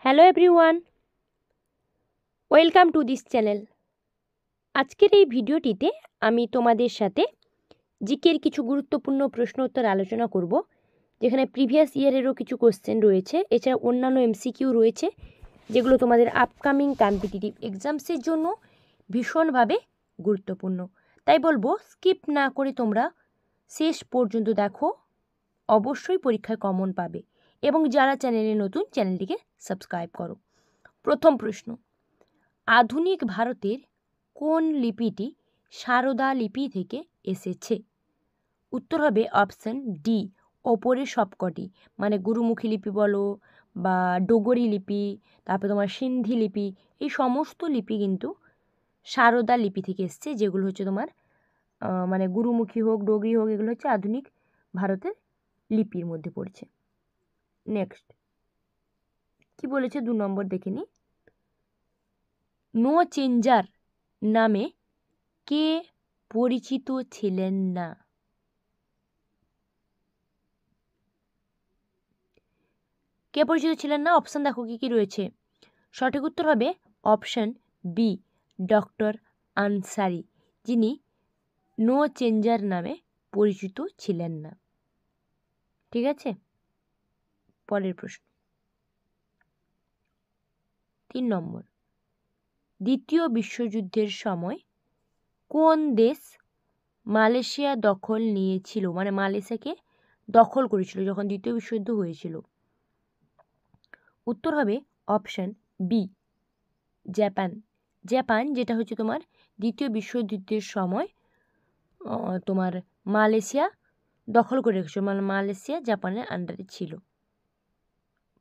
Hello everyone, welcome to this channel. আজকের এই ভিডিওটিতে আমি তোমাদের সাথে জিকের কিছু গুরুত্বপূর্ণ প্রশ্ন উত্তর আলোচনা করব, যেখানে প্রিভিয়াস ইয়ারেরও কিছু কোশ্চেন রয়েছে, এছাড়া অন্যান্য এমসিকিউ রয়েছে, যেগুলো তোমাদের আপকামিং কম্পিটিটিভ এক্সামসের জন্য ভীষণভাবে গুরুত্বপূর্ণ। তাই বলবো স্কিপ না করে তোমরা শেষ পর্যন্ত দেখো, অবশ্যই পরীক্ষায় কমন পাবে। এবং যারা চ্যানেলে নতুন, চ্যানেলটিকে সাবস্ক্রাইব করো। প্রথম প্রশ্ন, আধুনিক ভারতের কোন লিপিটি সারদা লিপি থেকে এসেছে? উত্তর হবে অপশন ডি, ওপরের সবকটি, মানে গুরুমুখী লিপি বলো বা ডোগরি লিপি, তারপরে তোমার সিন্ধি লিপি, এই সমস্ত লিপি কিন্তু সারদা লিপি থেকে এসছে, যেগুলো হচ্ছে তোমার মানে গুরুমুখী হোক, ডোগরি হোক, এগুলো হচ্ছে আধুনিক ভারতের লিপির মধ্যে পড়ছে। নেক্সট কি বলেছে 2 নম্বর দেখে নিই। নো চেঞ্জার নামে কে পরিচিত ছিলেন না? কে পরিচিত ছিলেন না? অপশন দেখো কি কি রয়েছে। সঠিক উত্তর হবে অপশন বি, ডক্টর আনসারি, যিনি নো চেঞ্জার নামে পরিচিত ছিলেন না। ঠিক আছে, পরের প্রশ্ন 3 নম্বর, দ্বিতীয় বিশ্বযুদ্ধের সময় কোন দেশ মালয়েশিয়া দখল নিয়েছিল, মানে মালয়েশিয়াকে দখল করেছিল যখন দ্বিতীয় বিশ্বযুদ্ধ হয়েছিল? উত্তর হবে অপশন বি, জাপান। জাপান, যেটা হচ্ছে তোমার দ্বিতীয় বিশ্বযুদ্ধের সময় তোমার মালয়েশিয়া দখল করে রেখেছিল, মানে মালয়েশিয়া জাপানের আন্ডারে ছিল।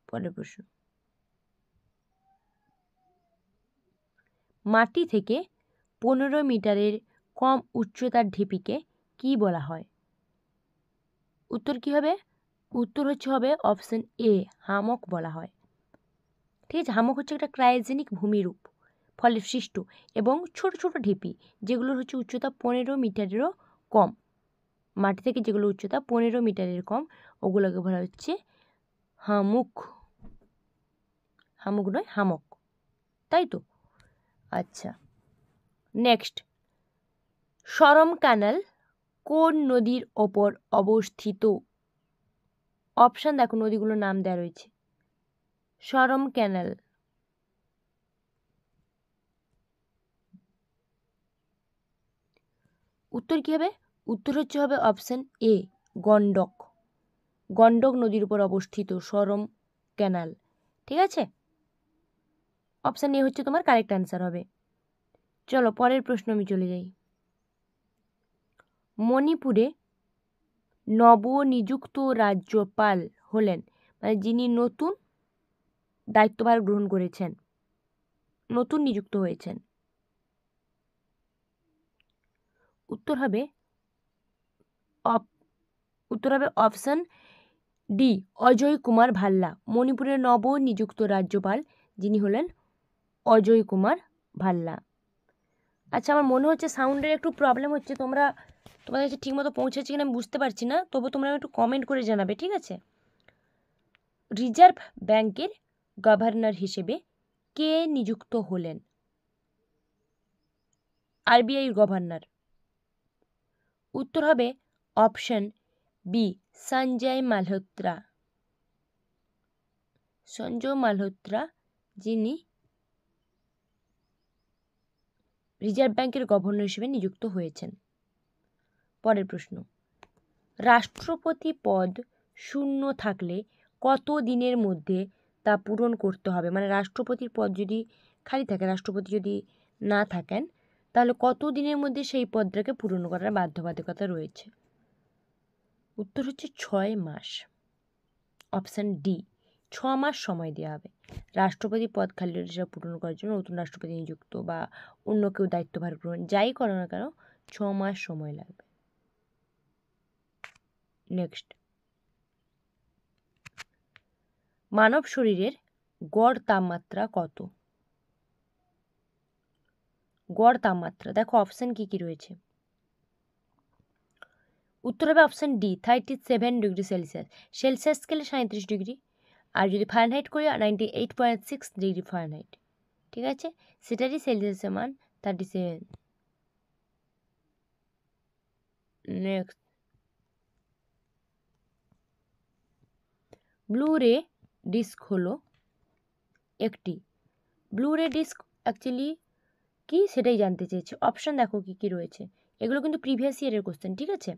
পরের প্রশ্ন, মাটি থেকে 15 মিটারের কম উচ্চতার ঢিপিকে কি বলা হয়? উত্তর কি হবে? উত্তর হবে অপশন এ, হামক বলা হয়। ঠিক আছে, হামক হচ্ছে একটা ক্রায়োজেনিক ভূমিরূপ ফলে সৃষ্ট এবং ছোট ছোট ঢিপি, যেগুলোর হচ্ছে উচ্চতা 15 মিটারেরও কম, মাটি থেকে যেগুলো উচ্চতা 15 মিটারের কম, ওগুলোকে বলা হচ্ছে হামুক। হামুক নয়, হামক, তাই তো? আচ্ছা, নেক্সট, সরম ক্যানাল কোন নদীর ওপর অবস্থিত? অপশান দেখো, নদীগুলোর নাম দেওয়া রয়েছে। সরম ক্যানাল, উত্তর কি হবে? উত্তর হবে অপশান এ, গণ্ডক। গণ্ডক নদীর উপর অবস্থিত সরম ক্যানাল। ঠিক আছে, অপশান এ হচ্ছে তোমার কারেক্ট অ্যান্সার হবে। চলো পরের প্রশ্ন আমি চলে যাই। মণিপুরে নবনিযুক্ত রাজ্যপাল হলেন, মানে যিনি নতুন দায়িত্বভার গ্রহণ করেছেন, নতুন নিযুক্ত হয়েছেন। উত্তর হবে অপশন ডি, অজয় কুমার ভাল্লা। মণিপুরের নবনিযুক্ত রাজ্যপাল যিনি হলেন অজয় কুমার ভাল্লা। আচ্ছা, আমার মনে হচ্ছে সাউন্ডের একটু প্রবলেম হচ্ছে, তোমাদের কাছে ঠিকমতো পৌঁছেছে কিনা আমি বুঝতে পারছি না, তবু তোমরা একটু কমেন্ট করে জানাবে, ঠিক আছে? রিজার্ভ ব্যাংকের গভর্নর হিসেবে কে নিযুক্ত হলেন? RBI governor. উত্তর হবে অপশন বি, সঞ্জয় মালহোত্রা। সঞ্জয় মালহোত্রা, যিনি রিজার্ভ ব্যাংকের গভর্নর হিসেবে নিযুক্ত হয়েছেন। পরের প্রশ্ন, রাষ্ট্রপতি পদ শূন্য থাকলে কত দিনের মধ্যে তা পূরণ করতে হবে? মানে রাষ্ট্রপতির পদ যদি খালি থাকে, রাষ্ট্রপতি যদি না থাকেন, তাহলে কত দিনের মধ্যে সেই পদটাকে পূরণ করার বাধ্যবাধকতা রয়েছে? উত্তর হচ্ছে 6 মাস। অপশান ডি, 6 মাস সময় দেওয়া হবে রাষ্ট্রপতি পদ খালি সেটা পূরণ করার জন্য। নতুন রাষ্ট্রপতি নিযুক্ত বা অন্য কেউ দায়িত্বভার গ্রহণ, যাই করো না কেন, 6 মাস সময় লাগবে। নেক্সট, মানব শরীরের গড় তাপমাত্রা কত? গড় তাপমাত্রা দেখো, অপশান কি কি রয়েছে। উত্তর হবে option D, 37 degree Celsius. Celsius স্কেলে 37 ডিগ্রি, আর যদি ফারেনহাইট করি 98.6 ডিগ্রি ফারেনহাইট, ঠিক আছে। সেটারই সেলসিয়াসের মান 37। নেক্সট, ব্লু রে ডিস্ক হলো একটি। ব্লু রে ডিস্ক অ্যাকচুয়ালি কি সেটাই জানতে চেয়েছে। অপশান দেখো কী কী রয়েছে, এগুলো কিন্তু প্রিভিয়াস ইয়ারের কোশ্চেন, ঠিক আছে।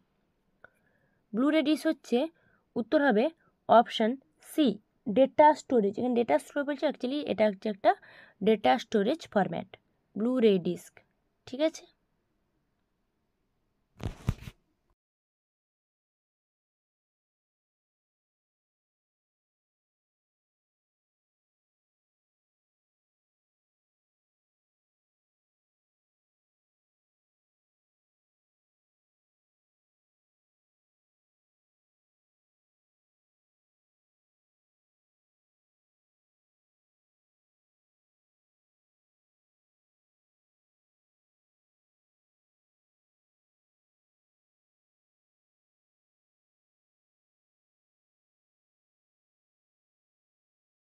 ব্লু রে ডিস্ক হচ্ছে, উত্তর হবে অপশান সি, ডেটা স্টোরেজ। এখানে ডেটা স্টোরেজ বলছে, অ্যাকচুয়ালি এটা হচ্ছে একটা ডেটা স্টোরেজ ফরম্যাট, ব্লু রে ডিস্ক, ঠিক আছে।